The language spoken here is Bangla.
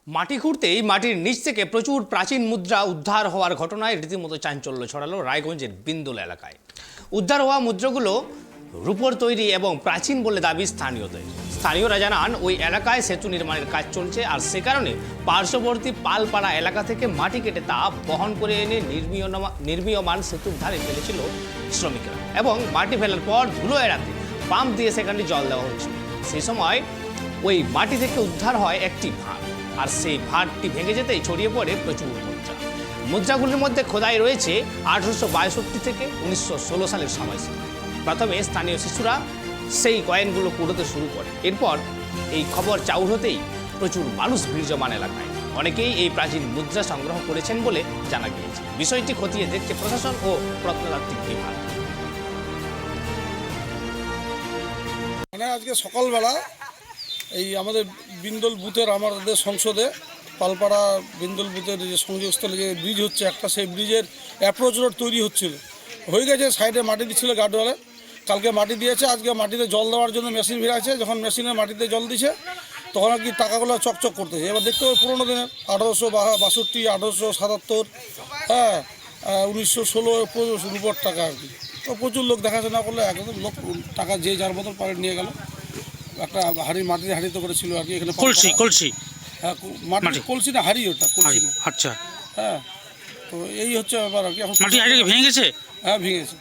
মাটি খুঁড়তেই মাটির নিচ থেকে প্রচুর প্রাচীন মুদ্রা উদ্ধার হওয়ার ঘটনায় রীতিমতো চাঞ্চল্য ছড়ালো রায়গঞ্জের বিন্দুল এলাকায়। উদ্ধার হওয়া মুদ্রাগুলো রূপোর তৈরি এবং প্রাচীন বলে দাবি স্থানীয়দের। স্থানীয়রা জানান ওই এলাকায় সেতু নির্মাণের কাজ চলছে, আর সে কারণে পার্শ্ববর্তী পালপাড়া এলাকা থেকে মাটি কেটে তা বহন করে এনে নির্মীয়মান সেতুর ধারে ফেলেছিল শ্রমিকরা, এবং মাটি ফেলার পর ধুলো এড়াতে পাম্প দিয়ে সেখানে জল দেওয়া হচ্ছিল। সেই সময় ওই মাটি থেকে উদ্ধার হয় একটি ভাঁড়, আর সেই ভাঁড়টি ভেঙে যেতেই ছড়িয়ে পড়ে প্রচুর মুদ্রা। মুদ্রাগুলির মধ্যে খোদাই রয়েছে 1862 থেকে 1916 সালের সময়সীমা। প্রথমে স্থানীয় শিশুরা সেই কয়েনগুলো কুড়োতে শুরু করে। এরপর এই খবর চাউর হতেই প্রচুর মানুষ ভিড় জমান এলাকায়। অনেকেই এই প্রাচীন মুদ্রা সংগ্রহ করেছেন বলে জানা গিয়েছে। বিষয়টি খতিয়ে দেখছে প্রশাসন ও প্রত্নতাত্ত্বিক বিভাগ। আজকে সকালবেলা এই আমাদের বিন্দল বুথের আমাদের সংসদে পালপাড়া বিন্দল বুথের যে সংযোগস্থলে যে ব্রিজ হচ্ছে একটা, সেই ব্রিজের অ্যাপ্রোচ রোড তৈরি হয়ে গেছে। সাইডে মাটি দিচ্ছিল গার্ডওয়ালে, কালকে মাটি দিয়েছে। আজকে মাটিতে জল দেওয়ার জন্য মেশিন ভিড় আছে। যখন মেশিনে মাটিতে জল দিছে তখন আর কি টাকাগুলো চকচক করতেছে। এবার দেখতে হবে পুরোনো দিনের 1862, 1877, 1916 রুপোর টাকা আর কি। তো প্রচুর লোক দেখাশোনা করলে একদম লোক টাকা যে যার মতন পারে নিয়ে গেল। একটা মাটির হাঁড়িতে করেছিল আর কি, এখানে কলসি হ্যাঁ, মাটির কলসি না হাঁড়ি, ওটা কলসি না। আচ্ছা, হ্যাঁ, তো এই হচ্ছে ব্যাপার আর কি। এখন মাটি হাঁড়ি ভেঙে গেছে? হ্যাঁ, ভেঙেছে।